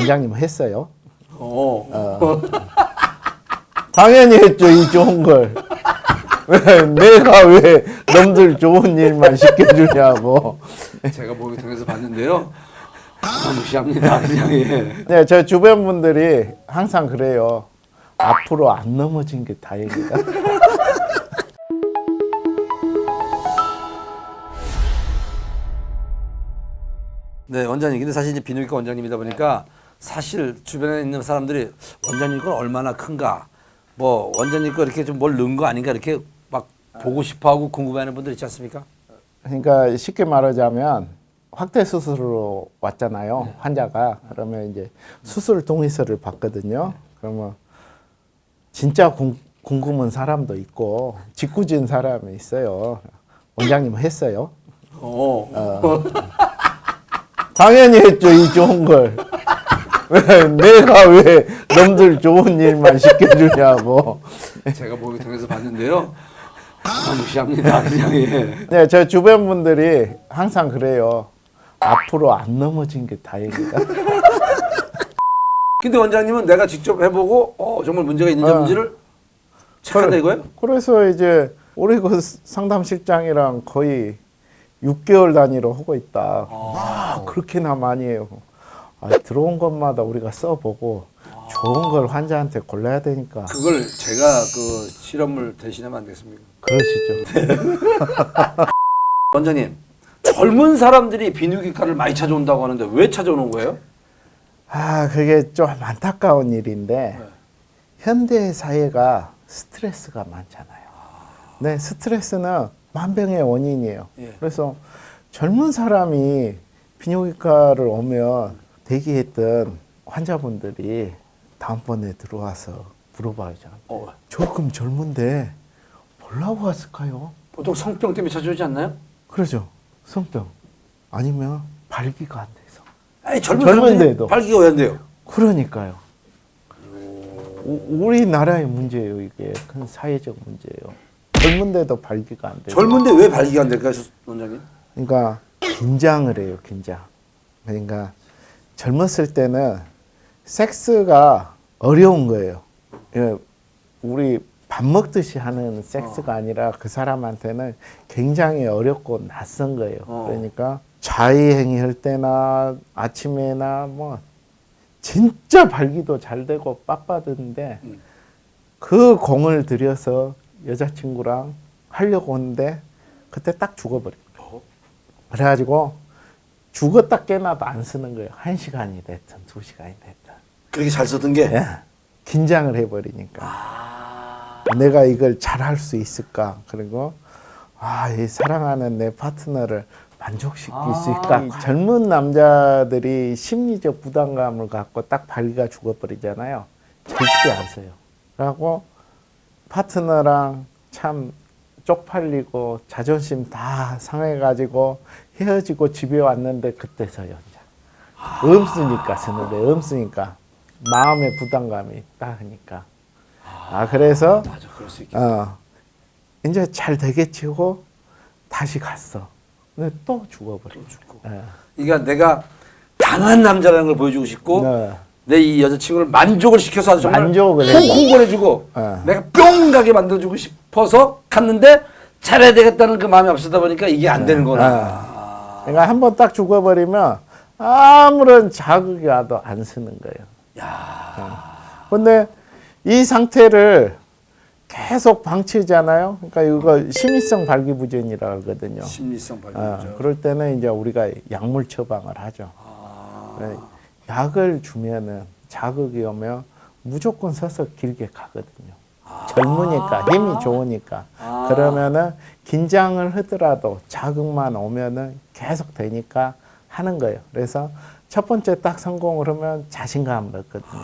원장님 했어요. 당연히 했죠, 이 좋은 걸. 내가 왜 남들 좋은 일만 시켜주냐고. 제가 목욕탕에서 봤는데요. 무시합니다. 그냥 예. 네, 저 주변 분들이 항상 그래요. 앞으로 안 넘어진 게 다행이다. 네, 원장님. 근데 사실 이제 비뇨기과 원장님이다 보니까 사실 주변에 있는 사람들이 원장님 건 얼마나 큰가, 뭐 원장님 거 이렇게 좀 뭘 넣은 거 아닌가 이렇게 막 보고 싶어하고 궁금해하는 분들 있지 않습니까? 그러니까 쉽게 말하자면 확대 수술로 왔잖아요. 환자가. 그러면 이제 수술 동의서를 받거든요. 그러면 진짜 궁금한 사람도 있고 짓궂은 사람이 있어요. 원장님 했어요. 당연히 했죠, 이 좋은 걸. 내가 왜 남들 좋은 일만 시켜주냐고. 제가 목욕탕에서 봤는데요. 무시합니다. 그냥 예. 네, 저 주변 분들이 항상 그래요. 앞으로 안 넘어진 게 다행이다. 근데 원장님은 내가 직접 해보고 정말 문제가 있는지 없는지를 체크한다 이거예요? 그래서 이제 우리 그 상담실장이랑 거의 6개월 단위로 하고 있다. 그렇게나 많이 해요. 들어온 것마다 우리가 써보고 좋은 걸 환자한테 골라야 되니까. 그걸 제가 그 실험을 대신하면 안 되겠습니까? 그러시죠. 원장님, 젊은 사람들이 비뇨기과를 많이 찾아온다고 하는데 왜 찾아오는 거예요? 그게 좀 안타까운 일인데 현대 사회가 스트레스가 많잖아요. 네, 스트레스는 만병의 원인이에요. 예. 그래서 젊은 사람이 비뇨기과를 오면 대기했던 환자분들이 다음번에 들어와서 물어봐요. 조금 젊은데 뭐라고 왔을까요? 보통 성병 때문에 찾아오지 않나요? 그러죠. 성병 아니면 발기가 안 돼서. 아니, 젊은데도. 발기가 왜 안 돼요? 그러니까요. 우리나라의 문제예요. 이게 큰 사회적 문제예요. 젊은데도 발기가 안 돼요. 젊은데 왜 발기가 안 될까요, 원장님? 그러니까 긴장을 해요. 긴장. 그러니까 젊었을 때는 섹스가 어려운 거예요. 우리 밥 먹듯이 하는 섹스가 아니라 그 사람한테는 굉장히 어렵고 낯선 거예요. 그러니까 자위행위 할 때나 아침에나 뭐 진짜 발기도 잘 되고 빡받는데 그 공을 들여서 여자친구랑 하려고 하는데 그때 딱 죽어버린 거예요. 그래가지고 죽었다 깨나도 안 쓰는 거예요. 1시간이 됐든 2시간이 됐든. 그렇게 잘 쓰던 게? 예, 긴장을 해버리니까. 내가 이걸 잘할 수 있을까? 그리고 이 사랑하는 내 파트너를 만족시킬 수 있을까? 젊은 남자들이 심리적 부담감을 갖고 딱 발기가 죽어버리잖아요. 절대 안 써요. 그리고 파트너랑 참 쪽팔리고 자존심 다 상해가지고 헤어지고 집에 왔는데 그때 써요. 없으니까 쓰는데 없으니까 마음의 부담감이 딱 하니까. 그래서 맞아, 그럴 수 있겠다. 이제 잘 되겠지 하고 다시 갔어. 근데 또 죽어버려. 그러니까 내가 강한 남자라는 걸 보여주고 싶고 내 이 여자친구를 만족을 시켜서 아주 정말 만족을 콩콩 해주고 내가 뿅 가게 만들어주고 싶어서 갔는데 잘해야 되겠다는 그 마음이 앞서다 보니까 이게 안 되는 거나. 그러니까 한번 딱 죽어버리면 아무런 자극이 와도 안 쓰는 거예요. 근데 이 상태를 계속 방치하잖아요. 그러니까 이거 심리성 발기부전이라고 하거든요. 심리성 발기부전. 그럴 때는 이제 우리가 약물 처방을 하죠. 약을 주면은 자극이 오면 무조건 서서 길게 가거든요. 젊으니까 힘이 좋으니까. 그러면은 긴장을 하더라도 자극만 오면은 계속 되니까 하는 거예요. 그래서 첫 번째 딱 성공을 하면 자신감을 얻거든요.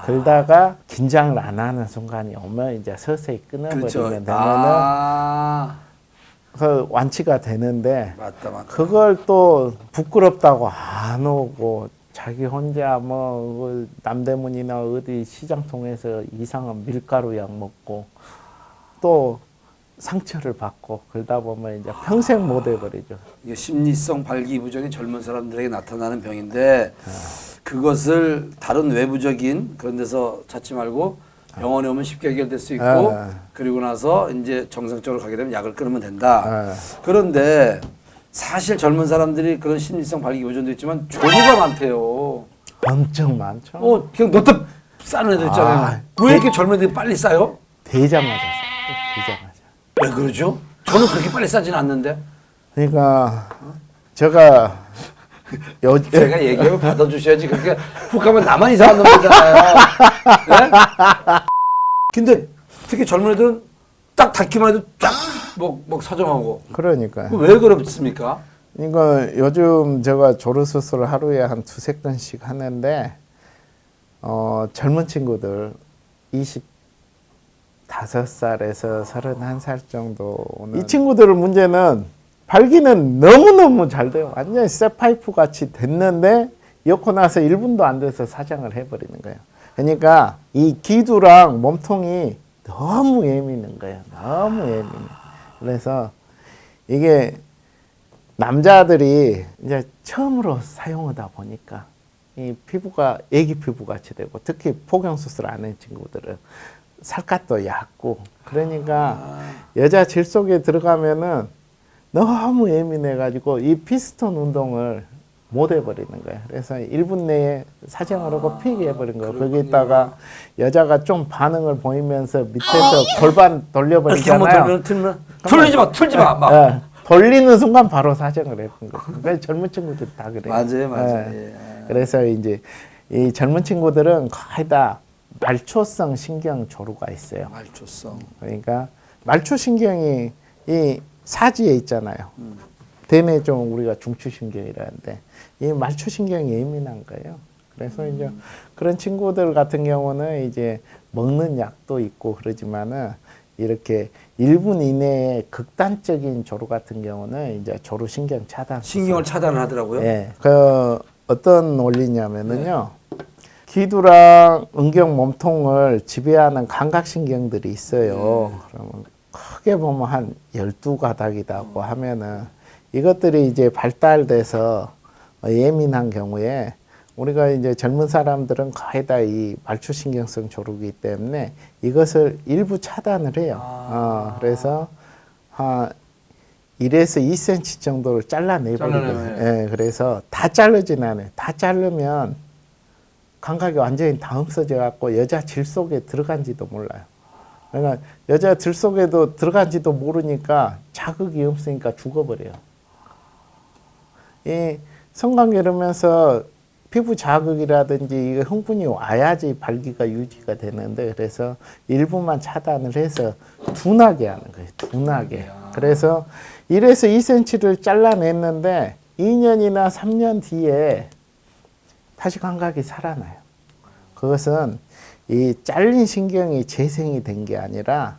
그러다가 긴장을 안 하는 순간이 오면 이제 서서히 끊어버리면 되면은 그 완치가 되는데 맞다. 그걸 또 부끄럽다고 안 오고 자기 혼자 뭐 남대문이나 어디 시장 통해서 이상한 밀가루 약 먹고 또 상처를 받고 그러다 보면 이제 평생 못 해버리죠. 이게 심리성 발기부전이 젊은 사람들에게 나타나는 병인데 그것을 다른 외부적인 그런 데서 찾지 말고 병원에 오면 쉽게 해결될 수 있고 그리고 나서 이제 정상적으로 가게 되면 약을 끊으면 된다. 그런데 사실 젊은 사람들이 그런 심리성 발기부전도 있지만 조류가 많대요. 엄청 많죠. 그냥 너답 싸는 애들 있잖아요. 왜 이렇게 젊은 애들이 빨리 싸요? 되자마자 싸요. 되자마자. 왜 그러죠? 저는 그렇게 빨리 싸지는 않는데. 그러니까 제가 제가 얘기하면 받아주셔야지. 그렇게 훅 하면 나만 이상한 놈이잖아요. 네? 근데 특히 젊은 애들은 딱 닿기만 해도 쫙막 사정하고. 그러니까. 왜 그렇습니까? 그러니까 요즘 제가 조루 수술을 하루에 한 2-3건씩 하는데 젊은 친구들 25살에서 31살 정도 이 친구들 문제는 발기는 너무너무 잘 돼요. 완전히 쇠파이프 같이 됐는데 엮고 나서 1분도 안 돼서 사장을 해버리는 거예요. 그러니까 이 기두랑 몸통이 너무 예민한 거예요. 너무 예민해. 그래서 이게 남자들이 이제 처음으로 사용하다 보니까 이 피부가 애기 피부 같이 되고 특히 포경 수술 안 한 친구들은 살갗도 얕고 그러니까 여자 질 속에 들어가면은 너무 예민해가지고 이 피스톤 운동을 못 해버리는 거예요. 그래서 1분 내에 사정을 하고 피게 해버린 거예요. 거기다가 여자가 좀 반응을 보이면서 밑에서 골반 돌려버리잖아요. 이렇게 한번 돌면 틀지 마. 막. 돌리는 순간 바로 사정을 해본 거예요. 그러니까 젊은 친구들 다 그래요. 맞아요. 그래서 이제 이 젊은 친구들은 거의 다 말초성 신경 조루가 있어요. 말초성. 그러니까 말초 신경이 이 사지에 있잖아요. 대뇌종 우리가 중추신경이라는데 이 말초신경이 예민한 거예요. 그래서 이제 그런 친구들 같은 경우는 이제 먹는 약도 있고 그러지만은 이렇게 1분 이내에 극단적인 조루 같은 경우는 이제 조루 신경 차단. 신경을 차단을 하더라고요. 네. 그 어떤 원리냐면은요. 기두랑 음경 몸통을 지배하는 감각신경들이 있어요. 그러면 크게 보면 한 12가닥이라고 하면은 이것들이 이제 발달돼서 예민한 경우에 우리가 이제 젊은 사람들은 거의 다 이 말초신경성 조루이기 때문에 이것을 일부 차단을 해요. 그래서 한 1에서 2cm 정도를 잘라내버리거든요. 예, 그래서 다 자르진 않아요. 다 자르면 감각이 완전히 다 없어져 갖고 여자 질 속에 들어간지도 몰라요. 그러니까 여자 질 속에도 들어간지도 모르니까 자극이 없으니까 죽어버려요. 이 성관계 이러면서 피부 자극이라든지 이게 흥분이 와야지 발기가 유지가 되는데 그래서 일부만 차단을 해서 둔하게 하는 거예요. 둔하게. 그래서 1에서 2cm를 잘라냈는데 2년이나 3년 뒤에 다시 감각이 살아나요. 그것은 이 잘린 신경이 재생이 된 게 아니라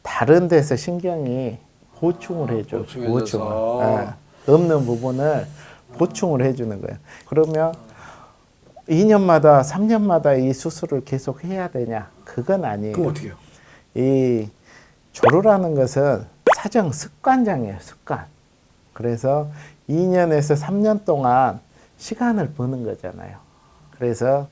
다른 데서 신경이 보충을 해줘. 보충을. 없는 부분을 보충을 해주는 거예요. 그러면 2년마다 3년마다 이 수술을 계속 해야 되냐? 그건 아니에요. 그럼 어떻게 해요? 이 조루라는 것은 사정 습관장애예요. 습관. 그래서 2년에서 3년 동안 시간을 버는 거잖아요. 그래서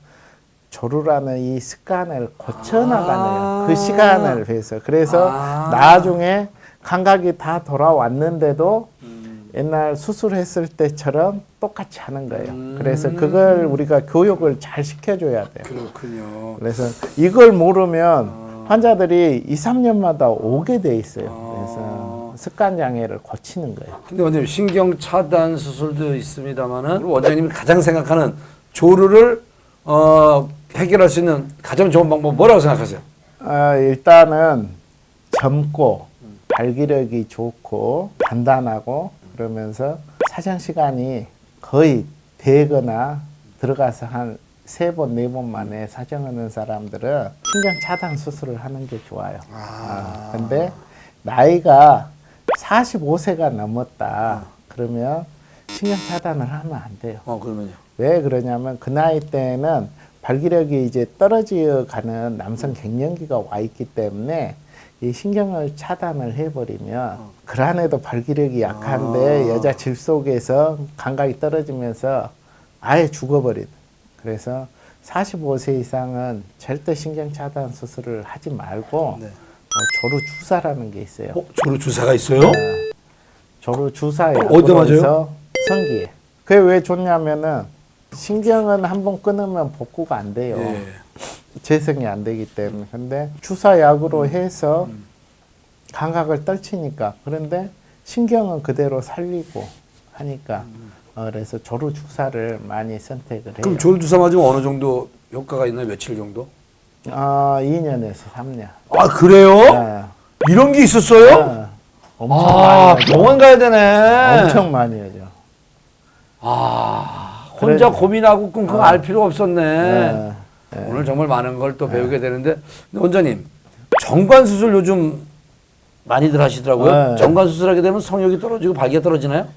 조루라는 이 습관을 고쳐나가네요. 그 시간을 위해서. 그래서 나중에 감각이 다 돌아왔는데도 옛날 수술했을 때처럼 똑같이 하는 거예요. 그래서 그걸 우리가 교육을 잘 시켜줘야 돼요. 그렇군요. 그래서 이걸 모르면 환자들이 2-3년마다 오게 돼 있어요. 그래서 습관 장애를 고치는 거예요. 근데 원장님 신경 차단 수술도 있습니다만은 원장님이 가장 생각하는 조루를 해결할 수 있는 가장 좋은 방법 뭐라고 생각하세요? 일단은 젊고 발기력이 좋고 단단하고 그러면서 사정 시간이 거의 되거나 들어가서 한 3번, 4번 만에 사정하는 사람들은 신경 차단 수술을 하는 게 좋아요. 근데 나이가 45세가 넘었다. 그러면 신경 차단을 하면 안 돼요. 그러면요? 왜 그러냐면 그 나이 때는 발기력이 이제 떨어져 가는 남성 갱년기가 와 있기 때문에 이 신경을 차단을 해버리면 그란에도 발기력이 약한데 여자 질 속에서 감각이 떨어지면서 아예 죽어버린. 그래서 45세 이상은 절대 신경 차단 수술을 하지 말고 네. 조루 주사라는 게 있어요. 조루 주사가 있어요? 조루 주사에 어디다 맞아요? 성기에. 그게 왜 좋냐면은 신경은 한번 끊으면 복구가 안 돼요. 예. 재생이 안 되기 때문에. 근데 주사약으로 해서 감각을 떨치니까. 그런데 신경은 그대로 살리고 하니까. 그래서 조루 주사를 많이 선택을 해요. 그럼 조루 주사 맞으면 어느 정도 효과가 있나요? 며칠 정도? 2년에서 3년. 아 그래요? 네. 이런 게 있었어요? 네. 엄청 아 많이 하죠. 병원 가야 되네. 엄청 많이 하죠. 아 혼자 그래. 고민하고 끙끙 알 필요가 없었네. 네. 오늘 정말 많은 걸 또 배우게 되는데 근데 원장님 정관 수술 요즘 많이들 하시더라고요. 네. 정관 수술하게 되면 성욕이 떨어지고 발기가 떨어지나요?